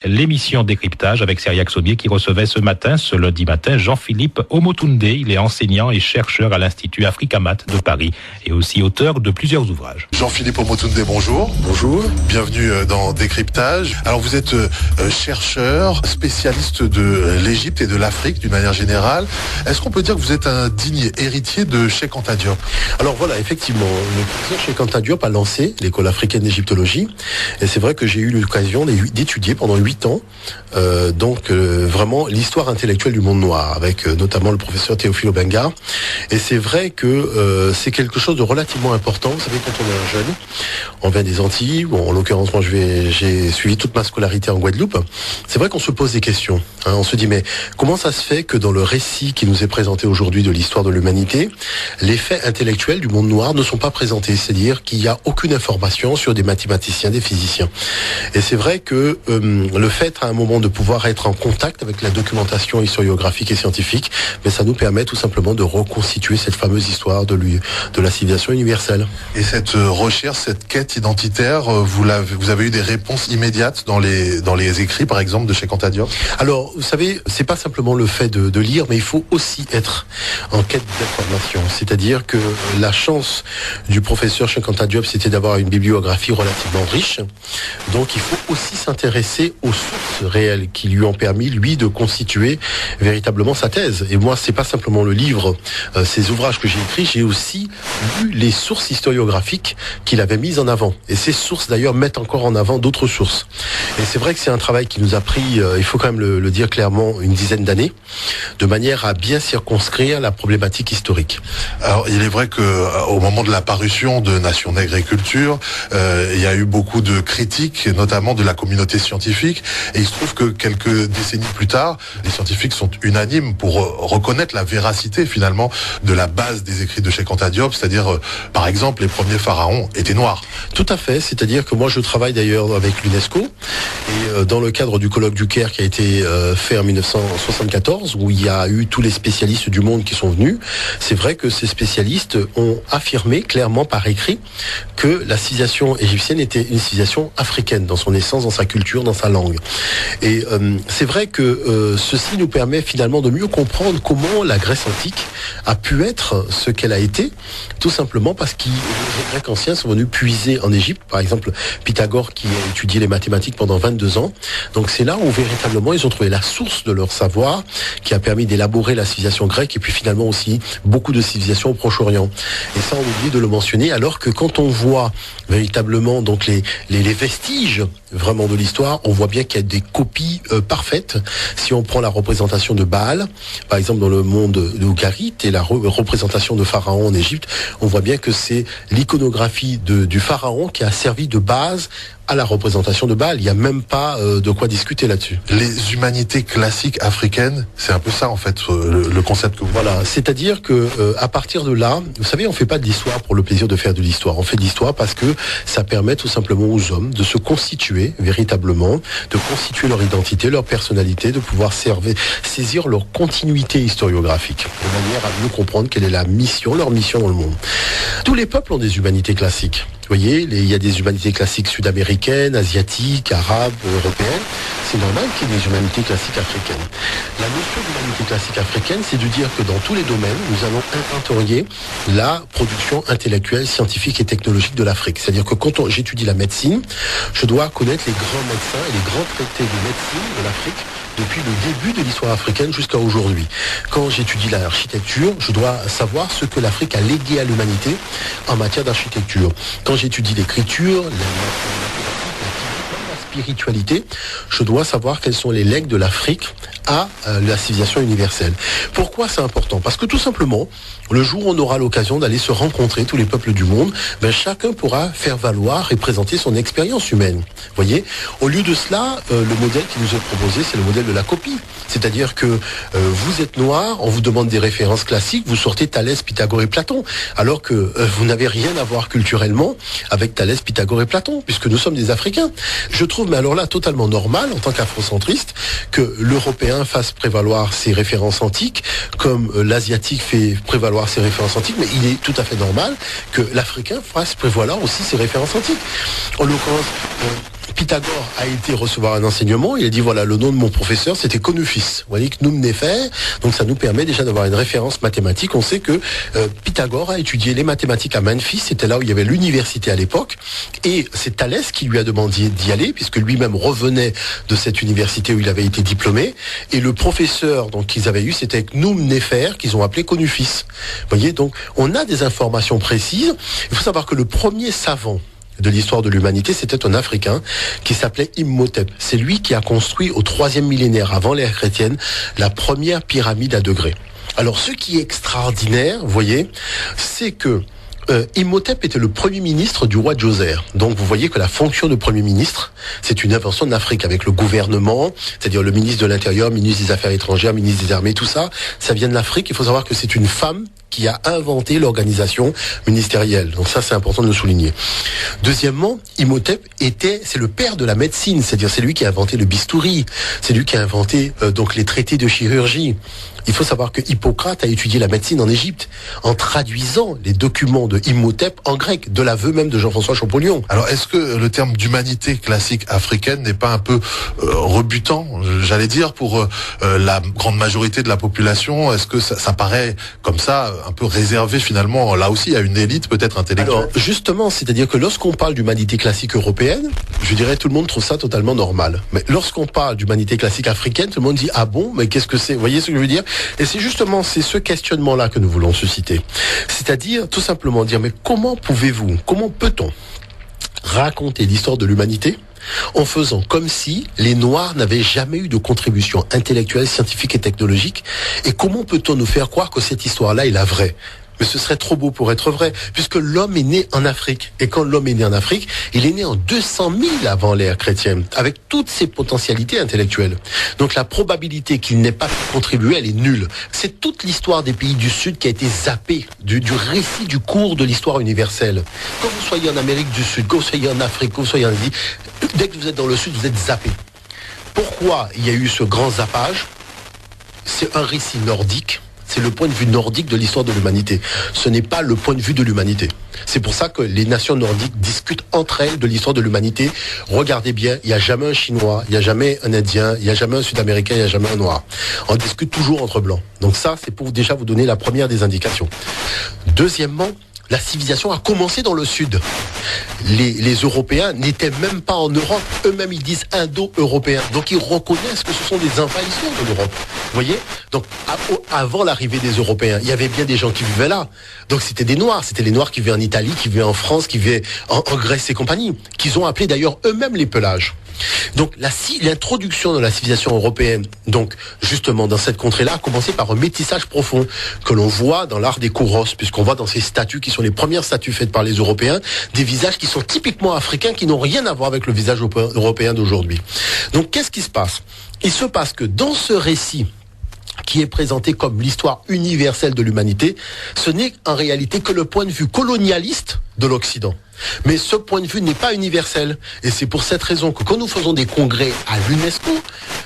L'émission Décryptage avec Cyriaque Saubier qui recevait ce lundi matin, Jean-Philippe Omotunde. Il est enseignant et chercheur à l'Institut Africamat de Paris et aussi auteur de plusieurs ouvrages. Jean-Philippe Omotunde, bonjour. Bonjour. Bienvenue dans Décryptage. Alors vous êtes chercheur, spécialiste de l'Égypte et de l'Afrique d'une manière générale. Est-ce qu'on peut dire que vous êtes un digne héritier de Cheikh Anta Diop ? Alors voilà, effectivement, le professeur Cheikh Anta Diop a lancé l'école africaine d'égyptologie et c'est vrai que j'ai eu l'occasion d'étudier pendant 8 ans vraiment l'histoire intellectuelle du monde noir avec notamment le professeur Théophile Obenga. Et c'est vrai que c'est quelque chose de relativement important. Vous savez, quand on est un jeune, on vient des Antilles, en l'occurrence moi j'ai suivi toute ma scolarité en Guadeloupe. C'est vrai qu'on se pose des questions. On se dit mais comment ça se fait que dans le récit qui nous est présenté aujourd'hui de l'histoire de l'humanité, les faits intellectuels du monde noir ne sont pas présentés, c'est-à-dire qu'il n'y a aucune information sur des mathématiciens, des physiciens. Et c'est vrai que le fait à un moment de pouvoir être en contact avec la documentation historiographique et scientifique, mais ça nous permet tout simplement de reconstituer cette fameuse histoire de la civilisation universelle. Et cette recherche, cette quête identitaire, vous avez eu des réponses immédiates dans les écrits, par exemple, de Cheikh Anta Diop ? Alors, vous savez, c'est pas simplement le fait de lire, mais il faut aussi être en quête d'information. C'est-à-dire que la chance du professeur Cheikh Anta Diop, c'était d'avoir une bibliographie relativement riche. Donc, il faut aussi s'intéresser aux sources réelles qui lui ont permis, lui, de constituer véritablement sa thèse. Et moi, c'est pas simplement le livre, ces ouvrages que j'ai écrits, j'ai aussi lu les sources historiographiques qu'il avait mises en avant. Et ces sources, d'ailleurs, mettent encore en avant d'autres sources. Et c'est vrai que c'est un travail qui nous a pris, il faut quand même le dire clairement, une dizaine d'années, de manière à bien circonscrire la problématique historique. Alors, il est vrai que au moment de la parution de Nation Nègre et Culture, il y a eu beaucoup de critiques, notamment de la communauté scientifique. Et il se trouve que quelques décennies plus tard, les scientifiques sont unanimes pour reconnaître la véracité finalement de la base des écrits de Cheikh Anta Diop, c'est-à-dire par exemple les premiers pharaons étaient noirs. Tout à fait, c'est-à-dire que moi je travaille d'ailleurs avec l'UNESCO et dans le cadre du colloque du Caire qui a été fait en 1974 où il y a eu tous les spécialistes du monde qui sont venus, c'est vrai que ces spécialistes ont affirmé clairement par écrit que la civilisation égyptienne était une civilisation africaine dans son essence, dans sa culture, dans sa langue. Et c'est vrai que ceci nous permet finalement de mieux comprendre comment la Grèce antique a pu être ce qu'elle a été, tout simplement parce que les Grecs anciens sont venus puiser en Égypte, par exemple Pythagore qui a étudié les mathématiques pendant 22 ans. Donc c'est là où véritablement ils ont trouvé la source de leur savoir qui a permis d'élaborer la civilisation grecque et puis finalement aussi beaucoup de civilisations au Proche-Orient. Et ça on oublie de le mentionner alors que quand on voit véritablement donc les vestiges vraiment de l'histoire, on voit bien qu'il y a des copies parfaites. Si on prend la représentation de Baal, par exemple dans le monde de Ougarit, et la représentation de Pharaon en Égypte, on voit bien que c'est l'iconographie du Pharaon qui a servi de base à la représentation de Baal. Il n'y a même pas de quoi discuter là-dessus. Les humanités classiques africaines, c'est un peu ça en fait, le concept que vous... Voilà, c'est-à-dire que à partir de là, vous savez, on ne fait pas de l'histoire pour le plaisir de faire de l'histoire. On fait de l'histoire parce que ça permet tout simplement aux hommes de se constituer véritablement, de constituer leur identité, leur personnalité, de pouvoir saisir leur continuité historiographique, de manière à mieux comprendre quelle est leur mission dans le monde. Tous les peuples ont des humanités classiques. Vous voyez, il y a des humanités classiques sud-américaines, asiatiques, arabes, européennes. C'est normal qu'il y ait des humanités classiques africaines. La notion d'humanité classique africaine, c'est de dire que dans tous les domaines, nous allons inventorier la production intellectuelle, scientifique et technologique de l'Afrique. C'est-à-dire que quand j'étudie la médecine, je dois connaître les grands médecins et les grands traités de médecine de l'Afrique depuis le début de l'histoire africaine jusqu'à aujourd'hui. Quand j'étudie l'architecture, je dois savoir ce que l'Afrique a légué à l'humanité en matière d'architecture. Quand j'étudie l'écriture, la spiritualité, je dois savoir quels sont les legs de l'Afrique à la civilisation universelle. Pourquoi c'est important ? Parce que tout simplement, le jour où on aura l'occasion d'aller se rencontrer, tous les peuples du monde, chacun pourra faire valoir et présenter son expérience humaine. Vous voyez ? Au lieu de cela, le modèle qui nous est proposé, c'est le modèle de la copie. C'est-à-dire que vous êtes noir, on vous demande des références classiques, vous sortez Thalès, Pythagore et Platon, alors que vous n'avez rien à voir culturellement avec Thalès, Pythagore et Platon, puisque nous sommes des Africains. Je trouve, mais alors là, totalement normal, en tant qu'afrocentriste, que l'Européen fasse prévaloir ses références antiques, comme l'Asiatique fait prévaloir ses références antiques, mais il est tout à fait normal que l'Africain fasse prévaloir aussi ses références antiques. En l'occurrence, Pythagore a été recevoir un enseignement, il a dit voilà, le nom de mon professeur c'était Conufis. Vous voyez que Num Nefer, donc ça nous permet déjà d'avoir une référence mathématique. On sait que Pythagore a étudié les mathématiques à Memphis, c'était là où il y avait l'université à l'époque, et c'est Thalès qui lui a demandé d'y aller, puisque lui-même revenait de cette université où il avait été diplômé, et le professeur donc qu'ils avaient eu, c'était Num Nefer, qu'ils ont appelé Conufis. Vous voyez, donc on a des informations précises. Il faut savoir que le premier savant de l'histoire de l'humanité, c'était un Africain qui s'appelait Imhotep. C'est lui qui a construit au 3e millénaire avant l'ère chrétienne la première pyramide à degrés. Alors ce qui est extraordinaire, vous voyez, c'est que Imhotep était le premier ministre du roi Djoser. Donc vous voyez que la fonction de premier ministre, c'est une invention d'Afrique avec le gouvernement, c'est-à-dire le ministre de l'Intérieur, ministre des Affaires étrangères, ministre des Armées, tout ça, ça vient de l'Afrique. Il faut savoir que c'est une femme qui a inventé l'organisation ministérielle. Donc ça, c'est important de le souligner. Deuxièmement, Imhotep c'est le père de la médecine, c'est-à-dire c'est lui qui a inventé le bistouri, c'est lui qui a inventé donc les traités de chirurgie. Il faut savoir que Hippocrate a étudié la médecine en Égypte en traduisant les documents de Imhotep en grec, de l'aveu même de Jean-François Champollion. Alors, est-ce que le terme d'humanité classique africaine n'est pas un peu rebutant, j'allais dire, pour la grande majorité de la population? Est-ce que ça paraît comme ça un peu réservé finalement, là aussi, à une élite peut-être intellectuelle? Alors, justement, c'est-à-dire que lorsqu'on parle d'humanité classique européenne, je dirais tout le monde trouve ça totalement normal. Mais lorsqu'on parle d'humanité classique africaine, tout le monde dit « Ah bon, mais qu'est-ce que c'est ?» Vous voyez ce que je veux dire? Et c'est justement ce questionnement-là que nous voulons susciter. C'est-à-dire, tout simplement dire, mais comment peut-on raconter l'histoire de l'humanité en faisant comme si les Noirs n'avaient jamais eu de contribution intellectuelle, scientifique et technologique? Et comment peut-on nous faire croire que cette histoire-là est la vraie? Mais ce serait trop beau pour être vrai, puisque l'homme est né en Afrique. Et quand l'homme est né en Afrique, il est né en 200 000 avant l'ère chrétienne, avec toutes ses potentialités intellectuelles. Donc la probabilité qu'il n'ait pas contribué, elle est nulle. C'est toute l'histoire des pays du Sud qui a été zappée du récit du cours de l'histoire universelle. Quand vous soyez en Amérique du Sud, que vous soyez en Afrique, que vous soyez en Asie, dès que vous êtes dans le Sud, vous êtes zappé. Pourquoi il y a eu ce grand zappage? C'est un récit nordique. C'est le point de vue nordique de l'histoire de l'humanité. Ce n'est pas le point de vue de l'humanité. C'est pour ça que les nations nordiques discutent entre elles de l'histoire de l'humanité. Regardez bien, il n'y a jamais un Chinois, il n'y a jamais un Indien, il n'y a jamais un Sud-Américain, il n'y a jamais un Noir. On discute toujours entre blancs. Donc ça, c'est pour déjà vous donner la première des indications. Deuxièmement, la civilisation a commencé dans le Sud. Les Européens n'étaient même pas en Europe. Eux-mêmes, ils disent Indo-Européens. Donc, ils reconnaissent que ce sont des envahisseurs de l'Europe. Vous voyez? Donc, avant l'arrivée des Européens, il y avait bien des gens qui vivaient là. Donc, c'était des Noirs. C'était les Noirs qui vivaient en Italie, qui vivaient en France, qui vivaient en Grèce et compagnie. Qu'ils ont appelé d'ailleurs eux-mêmes les pelages. Donc l'introduction de la civilisation européenne, donc justement dans cette contrée-là, a commencé par un métissage profond que l'on voit dans l'art des Kouros, puisqu'on voit dans ces statues qui sont les premières statues faites par les Européens, des visages qui sont typiquement africains, qui n'ont rien à voir avec le visage européen d'aujourd'hui. Donc qu'est-ce qui se passe? Il se passe que dans ce récit qui est présenté comme l'histoire universelle de l'humanité, ce n'est en réalité que le point de vue colonialiste de l'Occident. Mais ce point de vue n'est pas universel. Et c'est pour cette raison que quand nous faisons des congrès à l'UNESCO,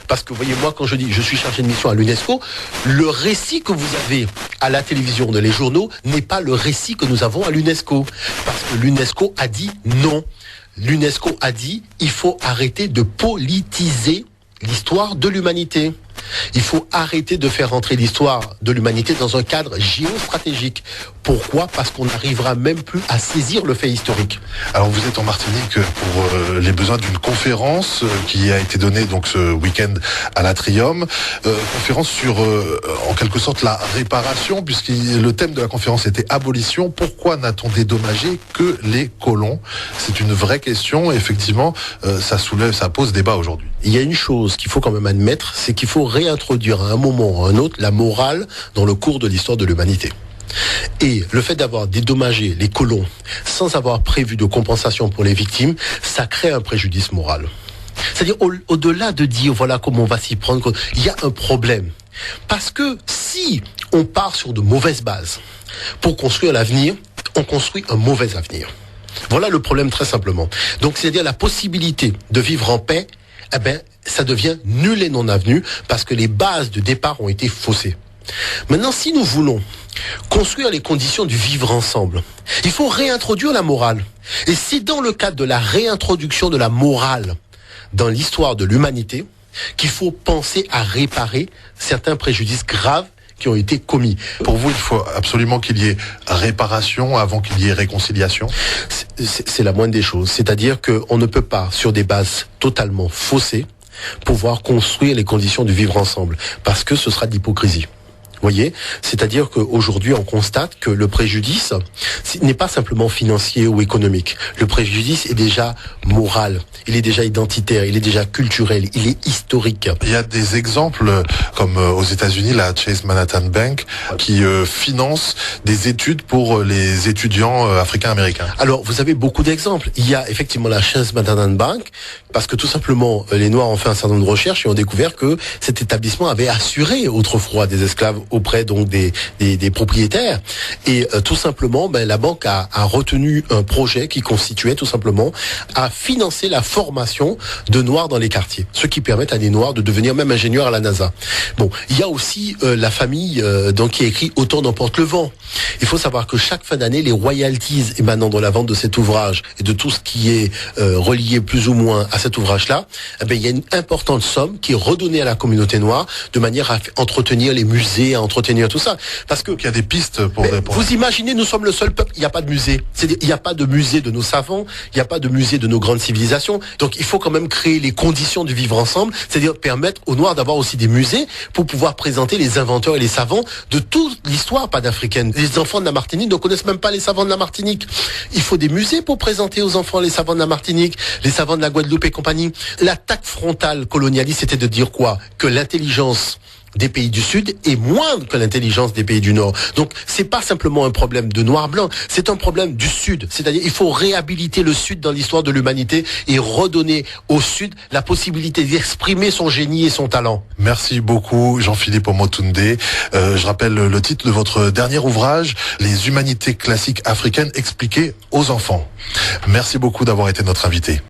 parce que vous voyez, moi quand je dis je suis chargé de mission à l'UNESCO, le récit que vous avez à la télévision, dans les journaux, n'est pas le récit que nous avons à l'UNESCO. Parce que l'UNESCO a dit non. L'UNESCO a dit il faut arrêter de politiser l'histoire de l'humanité. Il faut arrêter de faire rentrer l'histoire de l'humanité dans un cadre géostratégique. Pourquoi? Parce qu'on n'arrivera même plus à saisir le fait historique. Alors vous êtes en Martinique pour les besoins d'une conférence qui a été donnée donc ce week-end à l'Atrium. Conférence sur en quelque sorte la réparation, puisque le thème de la conférence était abolition. Pourquoi n'a-t-on dédommagé que les colons? C'est une vraie question. Effectivement, ça pose débat aujourd'hui. Il y a une chose qu'il faut quand même admettre, c'est qu'il faut réintroduire à un moment ou à un autre la morale dans le cours de l'histoire de l'humanité. Et le fait d'avoir dédommagé les colons sans avoir prévu de compensation pour les victimes, ça crée un préjudice moral. C'est-à-dire au-delà de dire voilà comment on va s'y prendre, il y a un problème. Parce que si on part sur de mauvaises bases pour construire l'avenir, on construit un mauvais avenir. Voilà le problème très simplement. Donc c'est-à-dire la possibilité de vivre en paix, ça devient nul et non avenu parce que les bases de départ ont été faussées. Maintenant, si nous voulons construire les conditions du vivre ensemble, il faut réintroduire la morale. Et c'est dans le cadre de la réintroduction de la morale dans l'histoire de l'humanité qu'il faut penser à réparer certains préjudices graves qui ont été commis. Pour vous, il faut absolument qu'il y ait réparation avant qu'il y ait réconciliation? C'est la moindre des choses. C'est-à-dire qu'on ne peut pas, sur des bases totalement faussées, pouvoir construire les conditions du vivre ensemble, parce que ce sera de l'hypocrisie. Vous voyez, c'est-à-dire qu'aujourd'hui, on constate que le préjudice n'est pas simplement financier ou économique. Le préjudice est déjà moral, il est déjà identitaire, il est déjà culturel, il est historique. Il y a des exemples, comme aux États-Unis, la Chase Manhattan Bank, qui finance des études pour les étudiants africains-américains. Alors, vous avez beaucoup d'exemples. Il y a effectivement la Chase Manhattan Bank, parce que tout simplement, les Noirs ont fait un certain nombre de recherches et ont découvert que cet établissement avait assuré autrefois des esclaves auprès donc des propriétaires, et tout simplement la banque a retenu un projet qui constituait tout simplement à financer la formation de Noirs dans les quartiers, ce qui permet à des Noirs de devenir même ingénieurs à la NASA. Bon, il y a aussi la famille donc qui a écrit Autant n'emporte le vent. Il faut savoir que chaque fin d'année, les royalties émanant de la vente de cet ouvrage et de tout ce qui est relié plus ou moins à cet ouvrage-là, il y a une importante somme qui est redonnée à la communauté noire de manière à entretenir les musées, à entretenir tout ça. Parce que il y a des pistes pour vous imaginez, nous sommes le seul peuple, il n'y a pas de musée. Il n'y a pas de musée de nos savants, il n'y a pas de musée de nos grandes civilisations. Donc il faut quand même créer les conditions du vivre ensemble, c'est-à-dire permettre aux Noirs d'avoir aussi des musées pour pouvoir présenter les inventeurs et les savants de toute l'histoire panafricaine. Les enfants de la Martinique ne connaissent même pas les savants de la Martinique. Il faut des musées pour présenter aux enfants les savants de la Martinique, les savants de la Guadeloupe et compagnie. L'attaque frontale colonialiste, c'était de dire quoi? Que l'intelligence des pays du Sud est moindre que l'intelligence des pays du Nord. Donc, c'est pas simplement un problème de noir-blanc, c'est un problème du Sud. C'est-à-dire, il faut réhabiliter le Sud dans l'histoire de l'humanité et redonner au Sud la possibilité d'exprimer son génie et son talent. Merci beaucoup, Jean-Philippe Omotunde. Je rappelle le titre de votre dernier ouvrage, Les humanités classiques africaines expliquées aux enfants. Merci beaucoup d'avoir été notre invité.